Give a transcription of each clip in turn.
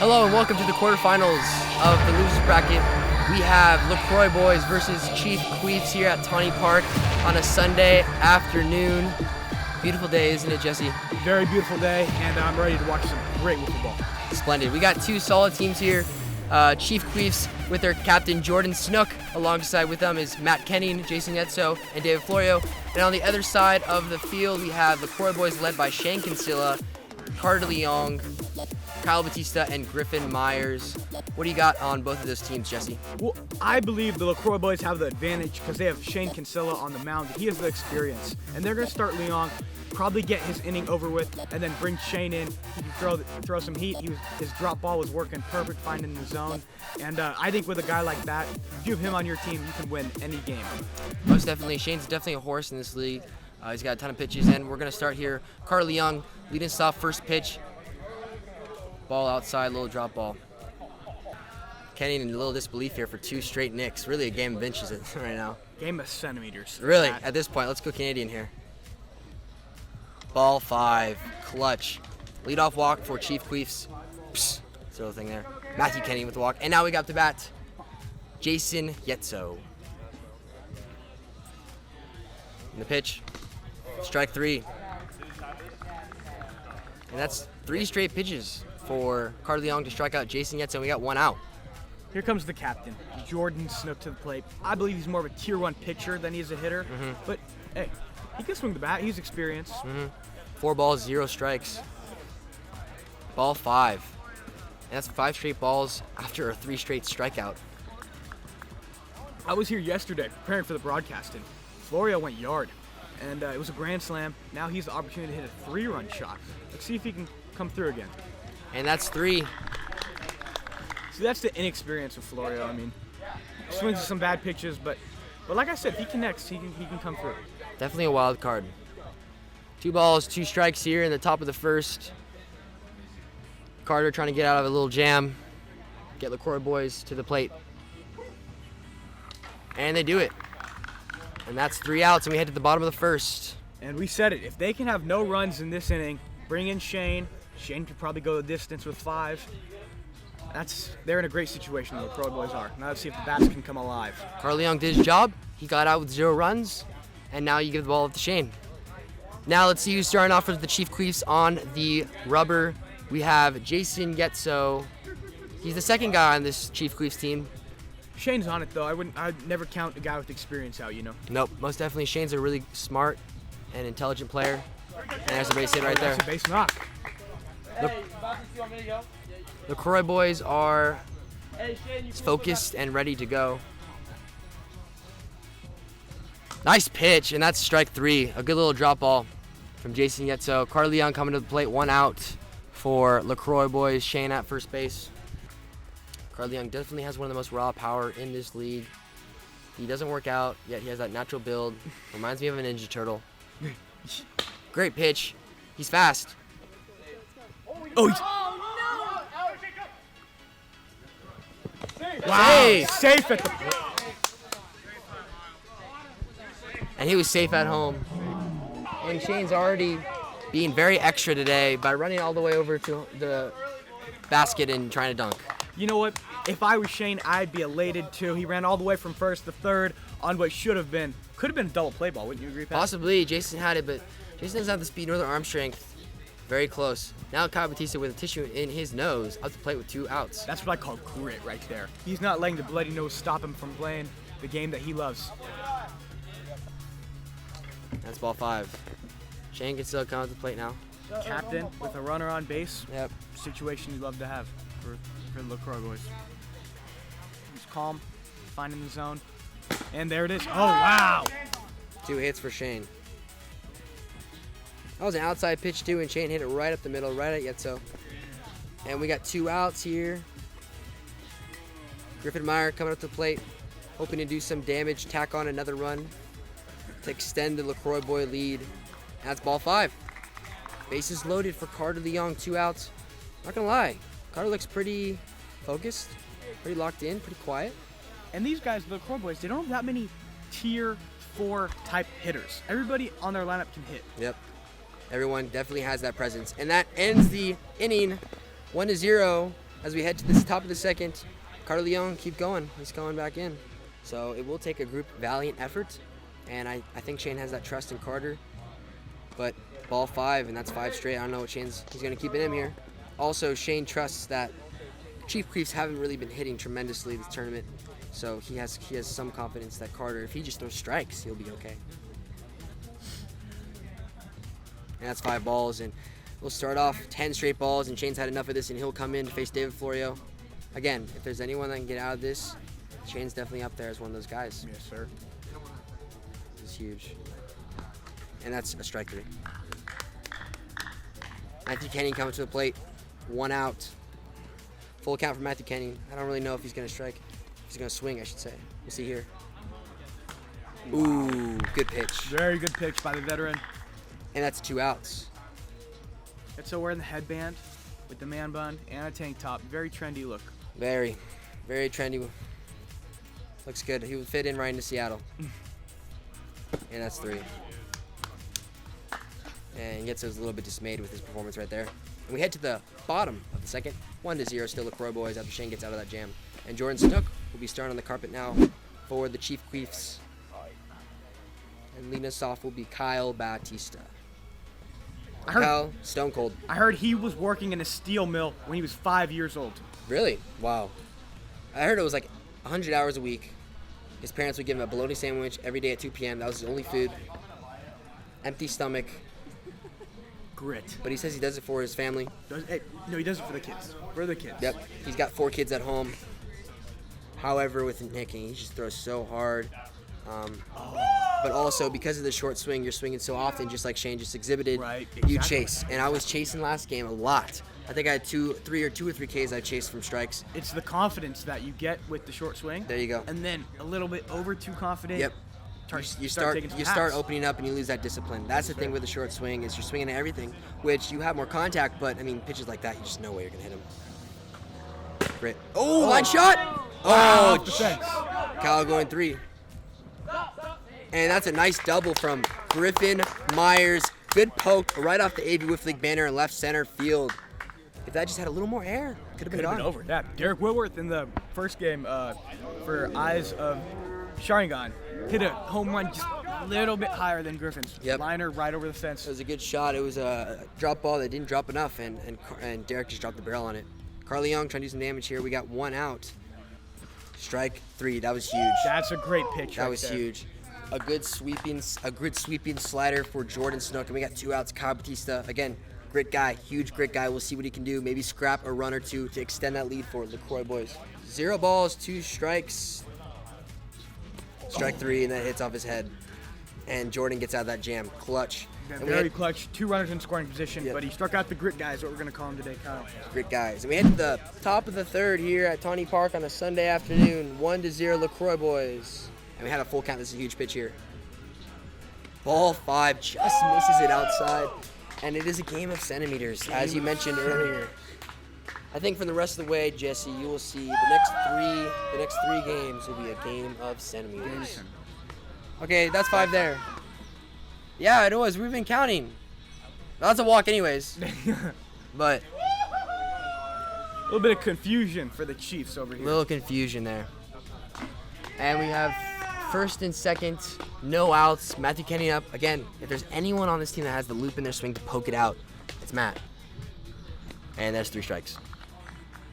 Hello and welcome to the quarterfinals of the losers bracket. We have LaCroix boys versus Chief Queefs here at Tawny Park on a Sunday afternoon. Beautiful day, isn't it, Jesse? Very beautiful day, and I'm ready to watch some great wiffle ball. Splendid. We got two solid teams here. Chief Queefs with their captain Jordan Snook. Alongside with them is Matt Kenning, Jason Yetso, and David Florio. And on the other side of the field, we have the LaCroix boys led by Shane Cancilla, Carter Leong, Kyle Batista, and Griffin Myers. What do you got on both of those teams, Jesse? Well, I believe the LaCroix boys have the advantage because they have Shane Cancilla on the mound. He has the experience, and they're going to start Leong, probably get his inning over with, and then bring Shane in. He can throw some heat. His drop ball was working perfect, finding the zone. And I think with a guy like that, if you have him on your team, you can win any game. Most definitely. Shane's definitely a horse in this league. He's got a ton of pitches, and we're going to start here. Carter Leong leading us off, first pitch. Ball outside, little drop ball. Kenny in a little disbelief here for two straight nicks. Really a game of inches right now. Game of centimeters. Really, at this point, let's go Canadian here. Ball 5, clutch. Leadoff walk for Chief Queefs. Psst, throw the thing there. Matthew Kenny with the walk. And now we got to bat Jason Yetso. And the pitch, strike 3. And that's 3 straight pitches for Carter Leong to strike out Jason Yetso. We got 1 out. Here comes the captain, Jordan Snook, to the plate. I believe he's more of a tier 1 pitcher than he is a hitter. But hey, he can swing the bat. He's experienced. 4 balls, 0 strikes. Ball 5. And that's 5 straight balls after a 3 straight strikeout. I was here yesterday preparing for the broadcasting. Florio went yard, and it was a grand slam. Now he's the opportunity to hit a 3-run shot. Let's see if he can come through again. And that's 3. See, that's the inexperience of Florio. I mean, swings some bad pitches, but like I said, if he connects, he can come through. Definitely a wild card. 2 balls, 2 strikes here in the top of the first. Carter trying to get out of a little jam. Get LaCroix boys to the plate. And they do it. And that's 3 outs, and we head to the bottom of the first. And we said it. If they can have no runs in this inning, bring in Shane. Shane could probably go the distance with 5. They're in a great situation, the LaCroix boys are. Now let's see if the bats can come alive. Carter Leong did his job. He got out with 0 runs, and now you give the ball up to Shane. Now let's see who's starting off with the Chief Queefs on the rubber. We have Jason Yetso. He's the second guy on this Chief Queefs team. Shane's on it though. I'd never count a guy with experience out, you know. Nope, most definitely. Shane's a really smart and intelligent player. And there's a base hit right there. That's a base knock. The LaCroix boys are focused and ready to go. Nice pitch, and that's strike 3. A good little drop ball from Jason Yetso. Carter Leong coming to the plate, 1 out for LaCroix boys. Shane at first base. Carter Leong definitely has one of the most raw power in this league. He doesn't work out, yet he has that natural build. Reminds me of a Ninja Turtle. Great pitch. He's fast. Oh, wow. Safe at the plate. And he was safe at home. And Shane's already being very extra today by running all the way over to the basket and trying to dunk. You know what? If I was Shane, I'd be elated too. He ran all the way from first to third on what could have been a double play ball. Wouldn't you agree, Pat? Possibly. Jason had it, but Jason doesn't have the speed nor the arm strength. Very close. Now Kyle Batista with a tissue in his nose up to plate with 2 outs. That's what I call grit right there. He's not letting the bloody nose stop him from playing the game that he loves. That's ball 5. Shane can still come up to the plate now. Captain with a runner on base. Yep. Situation you'd love to have for the LaCroix boys. He's calm, finding the zone. And there it is. Oh, wow. 2 hits for Shane. That was an outside pitch too, and Shane hit it right up the middle, right at Yetso. And we got 2 outs here. Griffin Meyer coming up to the plate, hoping to do some damage, tack on another run to extend the LaCroix boy lead. That's ball 5. Bases loaded for Carter Leong, 2 outs. Not gonna lie, Carter looks pretty focused, pretty locked in, pretty quiet. And these guys, the LaCroix boys, they don't have that many tier 4 type hitters. Everybody on their lineup can hit. Yep. Everyone definitely has that presence. And that ends the inning 1-0 as we head to this top of the second, Carter Leong, keep going. He's going back in. So it will take a group valiant effort, and I think Shane has that trust in Carter. But ball 5, and that's 5 straight. I don't know what he's going to keep it in here. Also, Shane trusts that Chief Queefs haven't really been hitting tremendously this tournament, so he has some confidence that Carter, if he just throws strikes, he'll be okay. And that's 5 balls, and we'll start off 10 straight balls, and Shane's had enough of this, and he'll come in to face David Florio. Again, if there's anyone that can get out of this, Shane's definitely up there as one of those guys. Yes, sir. This is huge. And that's a strike 3. Matthew Kenyon coming to the plate. 1 out. Full count for Matthew Kenyon. I don't really know if he's going to strike. If he's going to swing, I should say. We'll see here. Ooh, good pitch. Very good pitch by the veteran. And that's 2 outs. Yetso wearing the headband with the man bun and a tank top. Very trendy look. Very, very trendy. Looks good. He would fit in right into Seattle. And that's 3. And Yetso's a little bit dismayed with his performance right there. And we head to the bottom of the second. 1-0 still LaCroix boys after Shane gets out of that jam. And Jordan Snook will be starting on the carpet now for the Chief Queefs. And leading us off will be Kyle Batista. Kyle, stone cold. I heard he was working in a steel mill when he was 5 years old. Really? Wow. I heard it was like 100 hours a week. His parents would give him a bologna sandwich every day at 2 p.m. That was his only food. Empty stomach. Grit. But he says he does it for his family. No, he does it for the kids. For the kids. Yep. He's got 4 kids at home. However, with nicking, he just throws so hard. But also, because of the short swing, you're swinging so often, just like Shane just exhibited, right, you exactly. chase. And I was chasing last game a lot. I think I had 2 or 3 Ks I chased from strikes. It's the confidence that you get with the short swing. There you go. And then a little bit over too confident. Yep. You start opening up and you lose that discipline. That's the thing with the short swing is you're swinging at everything, which you have more contact, but I mean pitches like that, you just know where you're gonna hit him. Great. Oh, line shot! Wow, Oh, Kyle going 3. And that's a nice double from Griffin Myers. Good poke right off the AVWL League banner in left center field. If that just had a little more air, could have been over. Yeah, Derek Whitworth in the first game for Eyes of Sharingan hit a home run just a little bit higher than Griffin's. Yep. Liner right over the fence. It was a good shot. It was a drop ball that didn't drop enough, and Derek just dropped the barrel on it. Carter Leong trying to do some damage here. We got 1 out. Strike 3. That was huge. That's a great pitch. That was huge. A good sweeping slider for Jordan Snook, and we got 2 outs. Kyle Batista, again, grit guy, huge grit guy. We'll see what he can do. Maybe scrap a run or 2 to extend that lead for LaCroix boys. 0 balls, 2 strikes. Strike 3, and that hits off his head. And Jordan gets out of that jam. Clutch. Very clutch. 2 runners in scoring position, but he struck out the grit guys, what we're going to call him today, Kyle. Grit guys. And we head to the top of the 3rd here at Tawny Park on a Sunday afternoon. 1-0 LaCroix boys. And we had a full count. This is a huge pitch here. Ball 5 just misses it outside. And it is a game of centimeters, as you mentioned earlier. I think from the rest of the way, Jesse, you will see the next three games will be a game of centimeters. Okay, that's 5 there. Yeah, it was. We've been counting. That's a walk anyways. But a little bit of confusion for the Chiefs over here. Little confusion there. And we have 1st and 2nd, no outs. Matthew Kenyon up. Again, if there's anyone on this team that has the loop in their swing to poke it out, it's Matt. And that's 3 strikes.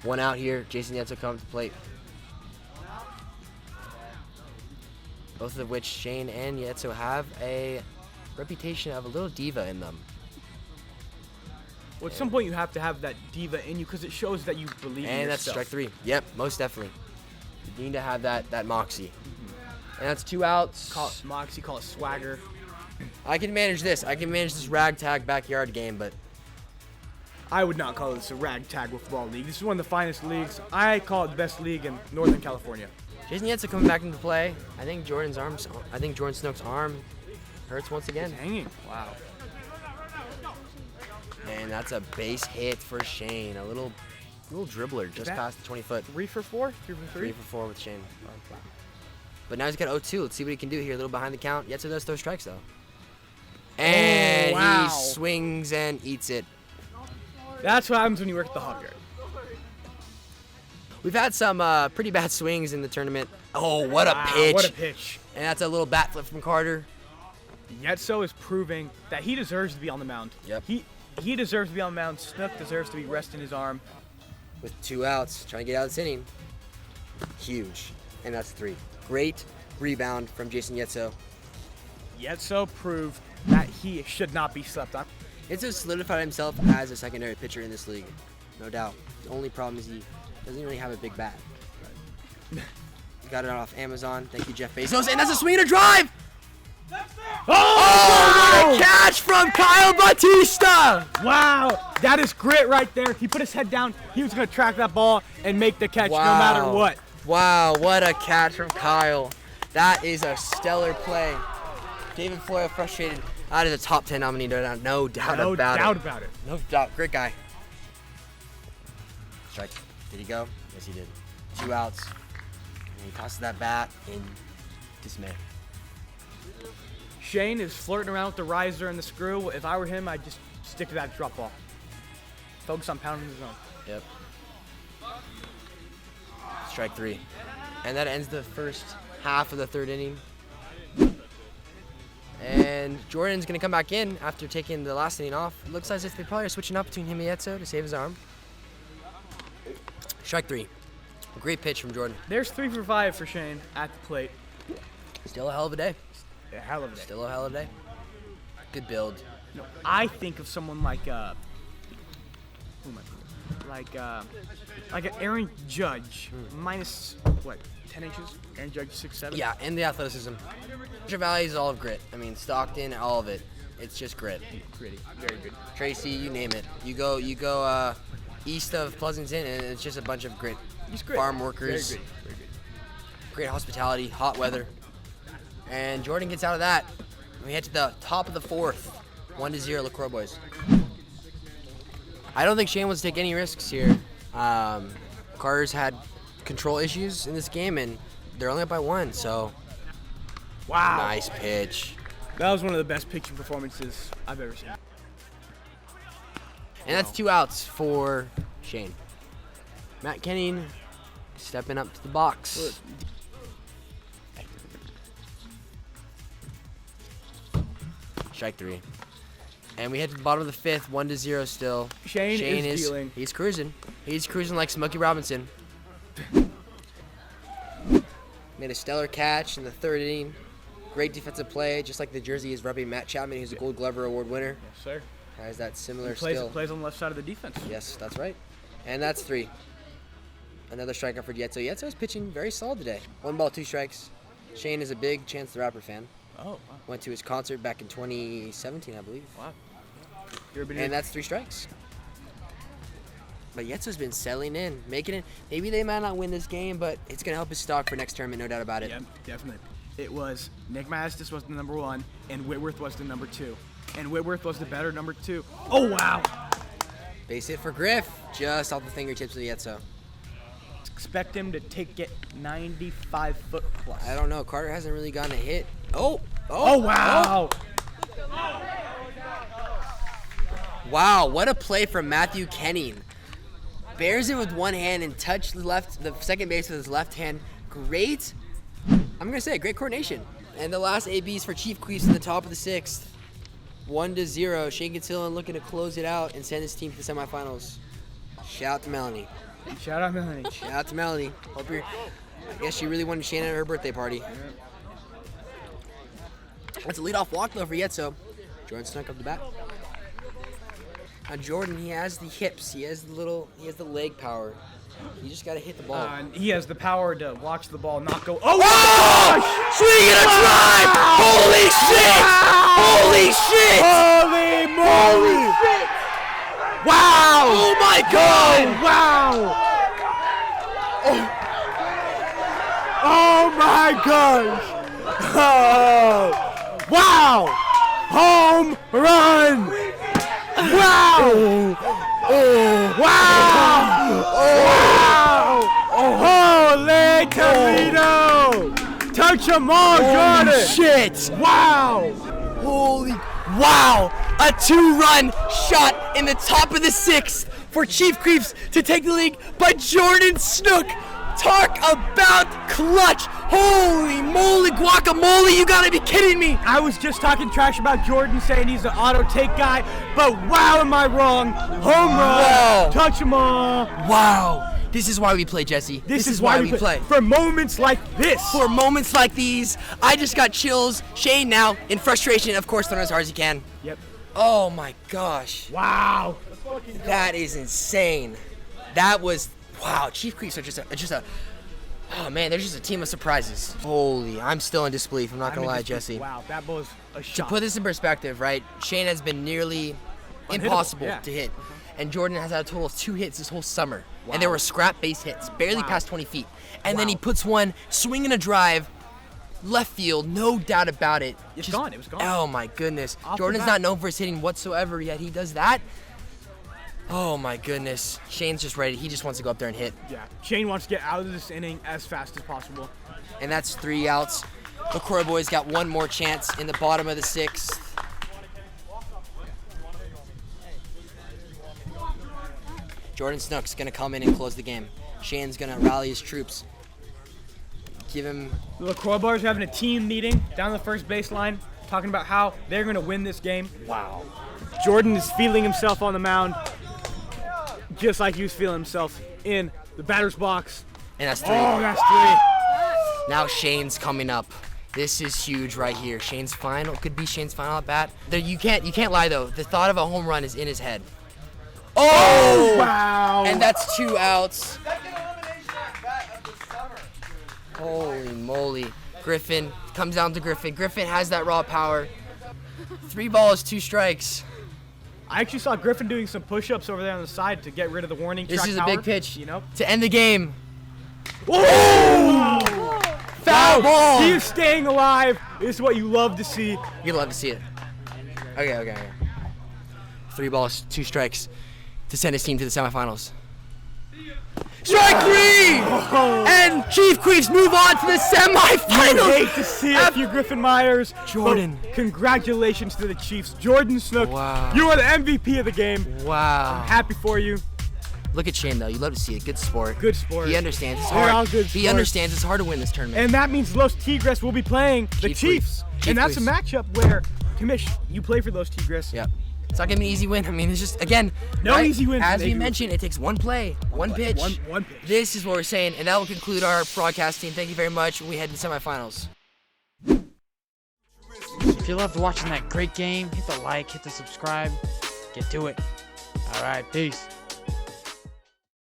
1 out here. Jason Yetso comes to plate. Both of which Shane and Yetso have a reputation of a little diva in them. Well, at some point you have to have that diva in you because it shows that you believe in yourself. And that's strike 3. Yep, most definitely. You need to have that moxie. And that's 2 outs. Call it moxie, call it swagger. I can manage this. I can manage this ragtag backyard game, but I would not call this a ragtag football league. This is one of the finest leagues. I call it the best league in Northern California. Jason Yetso coming back into play. I think Jordan Snook's arm hurts once again. It's hanging. Wow. And that's a base hit for Shane. A little dribbler just past the 20-foot. 3 for 4? 3 for 3? 3 for 4 with Shane. But now he's got 0-2. Let's see what he can do here. A little behind the count. Yetso does throw strikes, though. And he swings and eats it. That's what happens when you work at the hog yard. We've had some pretty bad swings in the tournament. Oh, what a pitch. What a pitch. And that's a little bat flip from Carter. Yetso is proving that he deserves to be on the mound. Yep. He deserves to be on the mound. Snook deserves to be resting his arm. With 2 outs, trying to get out of this inning. Huge. And that's 3. Great rebound from Jason Yetso. Yetso proved that he should not be slept on. Yetso solidified himself as a secondary pitcher in this league. No doubt. The only problem is he doesn't really have a big bat. He got it off Amazon. Thank you, Jeff Bezos. And that's a swing and a drive! Oh, what a catch from Kyle Bautista! Wow, that is grit right there. He put his head down. He was going to track that ball and make the catch no matter what. Wow, what a catch from Kyle. That is a stellar play. David Floyd frustrated. That is a top 10 nominee, no doubt about it. No doubt. Great guy. Strike. Did he go? Yes, he did. 2 outs. And he tosses that bat in dismay. Shane is flirting around with the riser and the screw. If I were him, I'd just stick to that drop ball. Focus on pounding the zone. Yep. Strike 3. And that ends the first half of the 3rd inning. And Jordan's going to come back in after taking the last inning off. It looks as if they probably are switching up between him and Yetso to save his arm. Strike 3. A great pitch from Jordan. There's 3 for 5 for Shane at the plate. Still a hell of a day. A hell of a day. Still a hell of a day. Good build. No, I think of someone like like an Aaron Judge, minus what, 10 inches? Aaron Judge 6'7". Yeah, and the athleticism. Treasure Valley is all of grit. I mean, Stockton, all of it. It's just grit. Gritty, very good. Tracy, you name it. You go east of Pleasanton, and it's just a bunch of grit. Just grit. Farm workers. Very good. Very good. Great hospitality, hot weather. And Jordan gets out of that. We head to the top of the 4th. 1-0 LaCroix boys. I don't think Shane wants to take any risks here. Carter's had control issues in this game, and they're only up by 1, so. Wow. Nice pitch. That was one of the best pitching performances I've ever seen. And that's 2 outs for Shane. Matt Kenning stepping up to the box. Strike 3. And we head to the bottom of the 5th, 1-0 still. Shane is dealing. He's cruising. He's cruising like Smokey Robinson. Made a stellar catch in the 3rd inning. Great defensive play, just like the jersey is rubbing Matt Chapman, who's a Gold Glover Award winner. Yes, sir. Has that similar He skill. plays on the left side of the defense. Yes, that's right. And that's 3. Another strikeout for Yetso. Yetso's pitching very solid today. 1 ball, 2 strikes. Shane is a big Chance the Rapper fan. Oh, wow. Went to his concert back in 2017, I believe. Wow. And that's 3 strikes. But Yetso's been settling in, making it. Maybe they might not win this game, but it's going to help his stock for next tournament, no doubt about it. Yeah, definitely. It was Nick Mastis was the number 1, and Whitworth was the number 2. And Whitworth was the better number 2. Oh, wow. Base hit for Griff, just off the fingertips of Yetso. Expect him to get 95 foot plus. I don't know. Carter hasn't really gotten a hit. Oh, wow. Wow, what a play from Matthew Kenning. Bears it with one hand and touched the second base with his left hand. Great, I'm going to say, great coordination. And the last ABs for Chief Queef in the top of the 6th. 1-0. Shane Cancilla looking to close it out and send his team to the semifinals. Shout out to Melanie. Shout out Melanie. Shout out to Melanie. I guess she really wanted Shane at her birthday party. That's a leadoff walk though for Yetso. Jordan Snook up the bat. Now Jordan, he has the hips, he has the leg power. You just gotta hit the ball. He has the power to watch the ball not go. Oh! Swing and a drive! Holy shit! Holy shit! Holy moly! Wow! Oh my God! Wow! Oh my gosh! Oh! Wow! Home run! Wow! Oh! Wow! Oh! Holy Toledo! Touch 'em all, Jordan! Shit! Wow! Holy! Wow! A 2-run shot in the top of the 6th for Chief Queefs to take the lead, but Jordan Snook. Talk about clutch. Holy moly guacamole, you gotta be kidding me. I was just talking trash about Jordan, saying he's an auto take guy, but wow, am I wrong? Home run, Wow. touch 'em all. Wow. This is why we play, Jesse. This is why we play. For moments like this. For moments like these, I just got chills. Shane now, in frustration, of course, throwing as hard as he can. Yep. Oh my gosh. Wow. That is insane. That was, wow. Chief Queefs are just a, oh man, they're just a team of surprises. Holy, I'm still in disbelief. I'm not going to lie, Jesse. Wow, that was a To shot. put this in perspective, right, Shane has been nearly impossible yeah. to hit. And Jordan has had a total of 2 hits this whole summer. Wow. And they were scrap base hits, barely past 20 feet. And then he puts one, swinging a drive, left field, no doubt about it. It's gone, it was gone. Oh my goodness. Off the Jordan's bat. not known for his hitting whatsoever, yet he does that. Oh my goodness. Shane's just ready. He just wants to go up there and hit. Yeah, Shane wants to get out of this inning as fast as possible. And that's 3 outs. The Croix boys got one more chance in the bottom of the 6th. Jordan Snook's gonna come in and close the game. Shane's gonna rally his troops. Give him. The LaCroix Bars are having a team meeting down the first baseline, talking about how they're going to win this game. Wow. Jordan is feeling himself on the mound, just like he was feeling himself in the batter's box. And that's 3. Oh, that's 3. Now Shane's coming up. This is huge right here. Shane's final. Could be Shane's final at bat. You can't lie though. The thought of a home run is in his head. Oh! Wow. And that's 2 outs. Holy moly. Griffin comes down to Griffin. Griffin has that raw power. 3 balls, 2 strikes. I actually saw Griffin doing some push-ups over there on the side to get rid of the warning This track is a power, big pitch you know? to end the game. Oh! Foul ball. He is staying alive. This is what you love to see. You'd love to see it. Okay. 3 balls, 2 strikes to send his team to the semifinals. Strike 3! And Chief Queefs move on to the semifinals. I hate to see it, you Griffin Myers. Jordan. But congratulations to the Chiefs. Jordan Snook, Wow. you are the MVP of the game. Wow. Happy for you. Look at Shane though. You love to see it. Good sport. Good sport. He understands it's They're hard. all good He sports. understands it's hard to win this tournament. And that means Los Tigres will be playing the Chief Chiefs. Queefs. And that's a Chief matchup where, Kamish, you play for Los Tigres. Yep. It's not gonna be an easy win. I mean, it's just, again, No easy wins. As we mentioned, it takes one play, one pitch. One pitch. This is what we're saying, and that will conclude our broadcasting. Thank you very much. We head to the semifinals. If you loved watching that great game, hit the like, hit the subscribe, get to it. All right, peace.